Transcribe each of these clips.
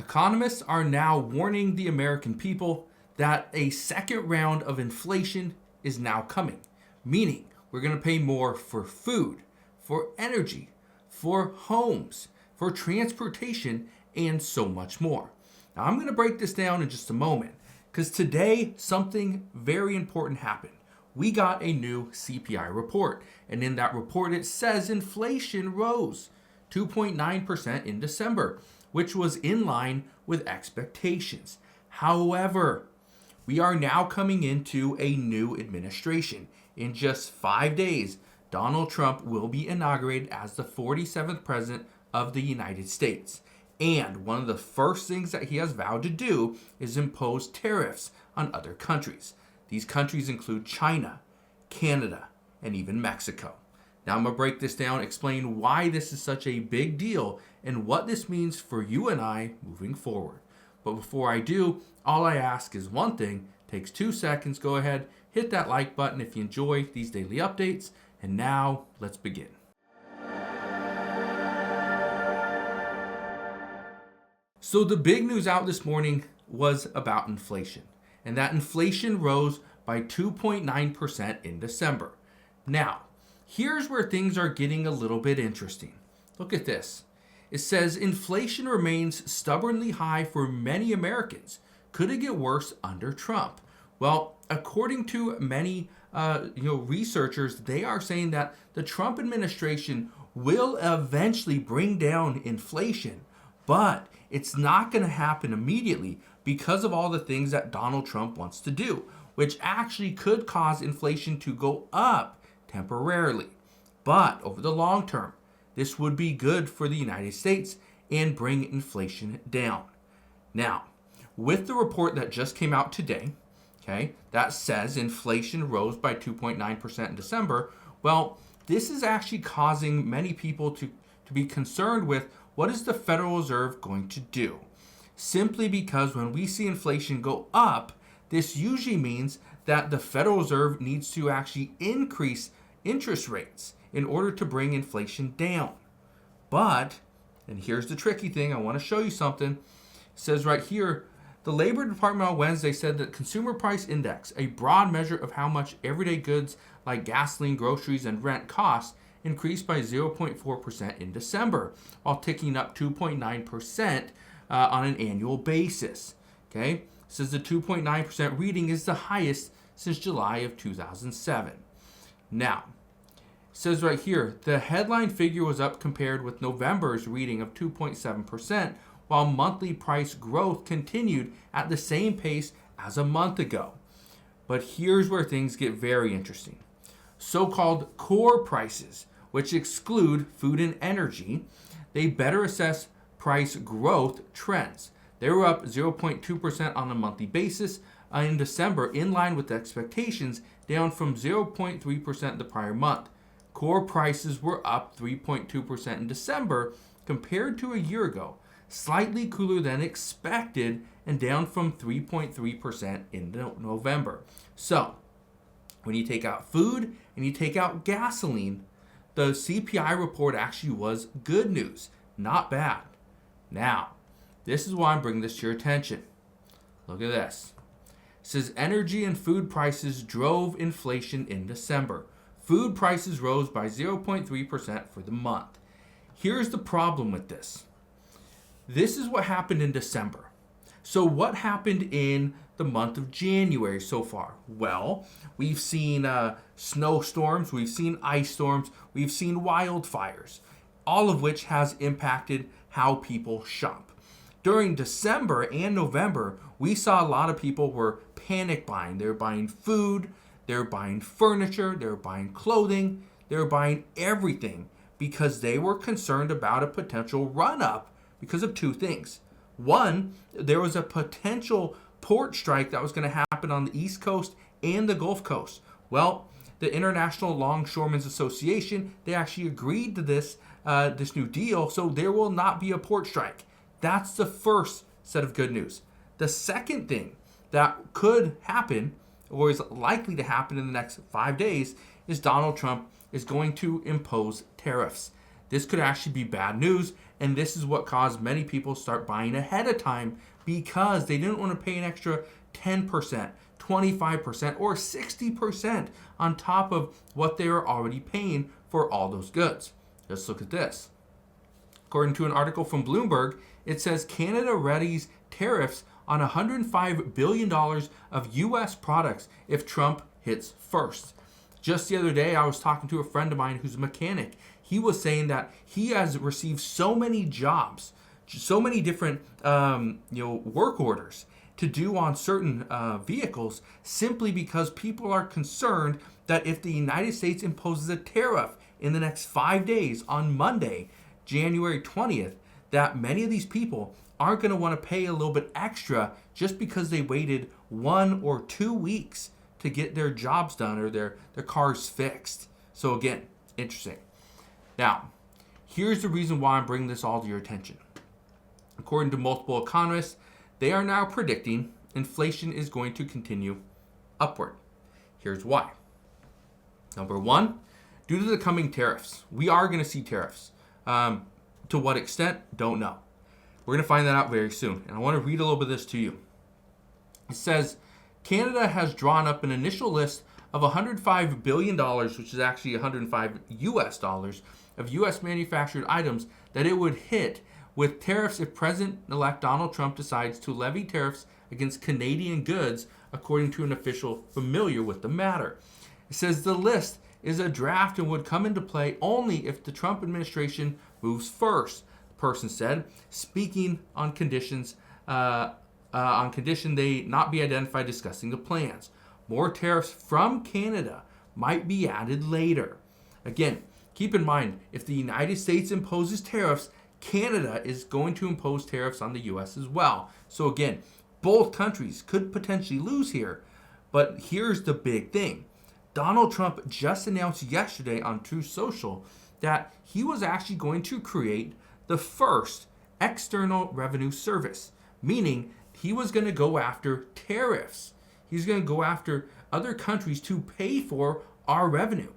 Economists are now warning the American people that a second round of inflation is now coming, meaning we're going to pay more for food, for energy, for homes, for transportation, and so much more. Now, I'm going to break this down in just a moment because today something very important happened. We got a new CPI report, and in that report it says inflation rose 2.9% in December, which was in line with expectations. However, we are now coming into a new administration. In just 5 days, Donald Trump will be inaugurated as the 47th president of the United States. And one of the first things that he has vowed to do is impose tariffs on other countries. These countries include China, Canada, and even Mexico. Now I'm going to break this down, explain why this is such a big deal and what this means for you and I moving forward. But before I do, all I ask is one thing. Takes 2 seconds. Go ahead, hit that like button if you enjoy these daily updates. And now let's begin. So the big news out this morning was about inflation, and that inflation rose by 2.9% in December. Now, here's where things are getting a little bit interesting. Look at this. It says inflation remains stubbornly high for many Americans. Could it get worse under Trump? Well, according to many researchers, they are saying that the Trump administration will eventually bring down inflation, but it's not going to happen immediately because of all the things that Donald Trump wants to do, which actually could cause inflation to go up temporarily. But over the long term, this would be good for the United States and bring inflation down. Now, with the report that just came out today, okay, that says inflation rose by 2.9% in December, well, this is actually causing many people to be concerned with what is the Federal Reserve going to do? Simply because when we see inflation go up, this usually means that the Federal Reserve needs to actually increase interest rates in order to bring inflation down. But, and here's the tricky thing, I want to show you something. It says right here, the Labor Department on Wednesday said that Consumer Price Index, a broad measure of how much everyday goods like gasoline, groceries, and rent cost, increased by 0.4% in December, while ticking up 2.9% on an annual basis. Okay, it says the 2.9% reading is the highest since July of 2007. Now, it says right here, the headline figure was up compared with November's reading of 2.7%, while monthly price growth continued at the same pace as a month ago. But here's where things get very interesting. So-called core prices, which exclude food and energy, they better assess price growth trends. They were up 0.2% on a monthly basis in December, in line with expectations, down from 0.3% the prior month. Core prices were up 3.2% in December compared to a year ago, slightly cooler than expected and down from 3.3% in November. So, when you take out food and you take out gasoline, the CPI report actually was good news, not bad. Now, this is why I'm bringing this to your attention. Look at this. It says energy and food prices drove inflation in December. Food prices rose by 0.3% for the month. Here's the problem with this. This is what happened in December. So what happened in the month of January so far? Well, we've seen snowstorms, we've seen ice storms, we've seen wildfires, all of which has impacted how people shop. During December and November, we saw a lot of people were panic buying. They're buying food, they're buying furniture, they're buying clothing, they're buying everything because they were concerned about a potential run-up because of two things. One, there was a potential port strike that was going to happen on the East Coast and the Gulf Coast. Well, the International Longshoremen's Association, they actually agreed to this new deal, so there will not be a port strike. That's the first set of good news. The second thing that could happen, or is likely to happen in the next 5 days, is Donald Trump is going to impose tariffs. This could actually be bad news, And this is what caused many people to start buying ahead of time because they didn't want to pay an extra 10%, 25%, or 60% on top of what they were already paying for all those goods. Let's look at this. According to an article from Bloomberg, it says Canada readies tariffs on $105 billion of U.S. products if Trump hits first. Just the other day, I was talking to a friend of mine who's a mechanic. He was saying that he has received so many jobs, so many different work orders to do on certain vehicles simply because people are concerned that if the United States imposes a tariff in the next 5 days on Monday, January 20th, that many of these people aren't going to want to pay a little bit extra just because they waited 1 or 2 weeks to get their jobs done or their cars fixed. So again, interesting. Now, here's the reason why I'm bringing this all to your attention. According to multiple economists, they are now predicting inflation is going to continue upward. Here's why. Number one, due to the coming tariffs, we are going to see tariffs. To what extent? Don't know. We're going to find that out very soon. And I want to read a little bit of this to you. It says, Canada has drawn up an initial list of $105 billion, which is actually 105 US dollars, of US manufactured items that it would hit with tariffs if President-elect Donald Trump decides to levy tariffs against Canadian goods, according to an official familiar with the matter. It says the list is a draft and would come into play only if the Trump administration moves first, the person said, speaking on conditions on condition they not be identified discussing the plans. More tariffs from Canada might be added later. Again, keep in mind, if the United States imposes tariffs, Canada is going to impose tariffs on the U.S. as well. So again, both countries could potentially lose here. But here's the big thing. Donald Trump just announced yesterday on Truth Social that he was actually going to create the first external revenue service, meaning he was going to go after tariffs. He's going to go after other countries to pay for our revenue.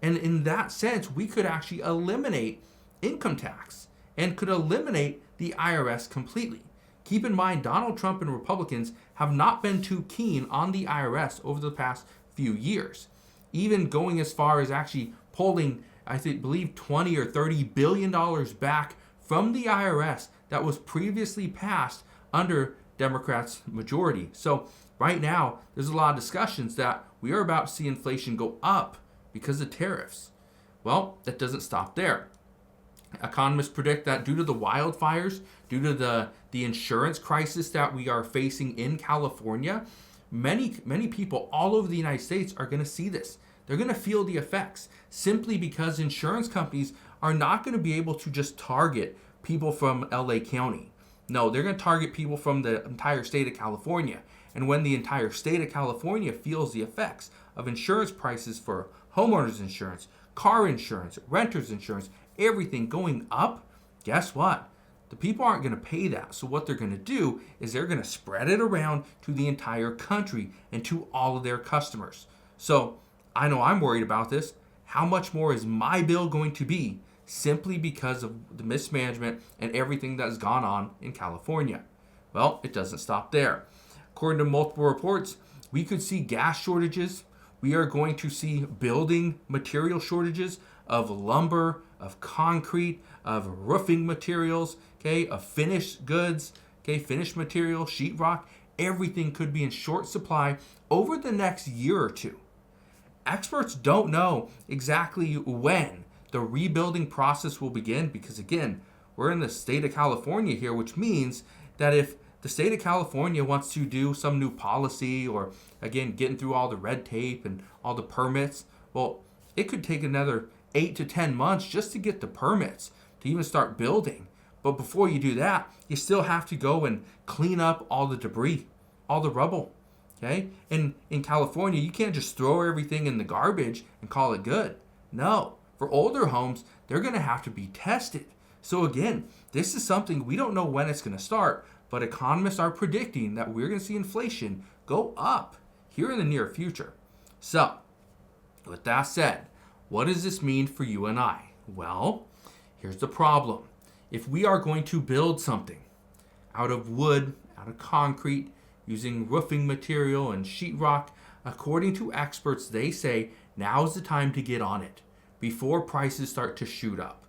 And in that sense, we could actually eliminate income tax and could eliminate the IRS completely. Keep in mind, Donald Trump and Republicans have not been too keen on the IRS over the past few years, even going as far as actually pulling, believe 20 or $30 billion back from the IRS that was previously passed under Democrats' majority. So right now, there's a lot of discussions that we are about to see inflation go up because of tariffs. Well, that doesn't stop there. Economists predict that due to the wildfires, due to the insurance crisis that we are facing in California, many people all over the United States are going to see this. They're going to feel the effects simply because insurance companies are not going to be able to just target people from LA County. No, they're going to target people from the entire state of California. And when the entire state of California feels the effects of insurance prices for homeowners insurance, car insurance, renters insurance, everything going up, guess what? The people aren't going to pay that. So what they're going to do is they're going to spread it around to the entire country and to all of their customers. So I know I'm worried about this. How much more is my bill going to be simply because of the mismanagement and everything that has gone on in California? Well, it doesn't stop there. According to multiple reports, we could see gas shortages. We are going to see building material shortages of lumber, of concrete, of roofing materials, of finished goods, finished material, sheetrock. Everything could be in short supply over the next year or two. Experts don't know exactly when the rebuilding process will begin because, again, we're in the state of California here, which means that if the state of California wants to do some new policy or, again, getting through all the red tape and all the permits, well, it could take another 8 to 10 months just to get the permits to even start building. But before you do that, you still have to go and clean up all the debris, all the rubble. Okay? And in California, you can't just throw everything in the garbage and call it good. No. For older homes, they're going to have to be tested. So again, this is something we don't know when it's going to start, but economists are predicting that we're going to see inflation go up here in the near future. So, with that said, what does this mean for you and I? Well, here's the problem. if we are going to build something out of wood, out of concrete, using roofing material and sheetrock, according to experts, they say now's the time to get on it before prices start to shoot up.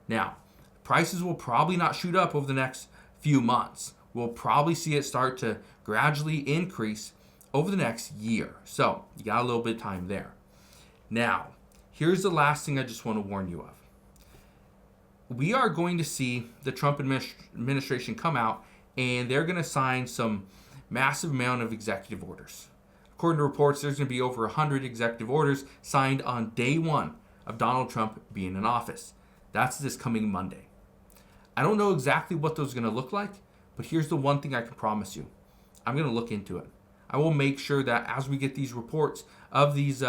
Now, prices will probably not shoot up over the next few months. We'll probably see it start to gradually increase over the next year. So you got a little bit of time there. Now, here's the last thing I just want to warn you of. We are going to see the Trump administration come out and they're going to sign some massive amount of executive orders. According to reports, there's going to be over 100 executive orders signed on day one of Donald Trump being in office. That's this coming Monday. I don't know exactly what those are going to look like, but here's the one thing I can promise you. I'm going to look into it. I will make sure that as we get these reports of these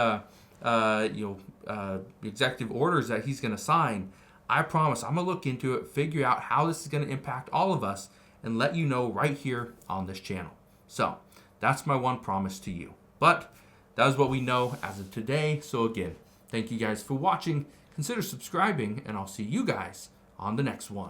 executive orders that he's going to sign, I promise I'm going to look into it, figure out how this is going to impact all of us, and let you know right here on this channel. So that's my one promise to you. But that is what we know as of today. So again, thank you guys for watching. Consider subscribing, and I'll see you guys on the next one.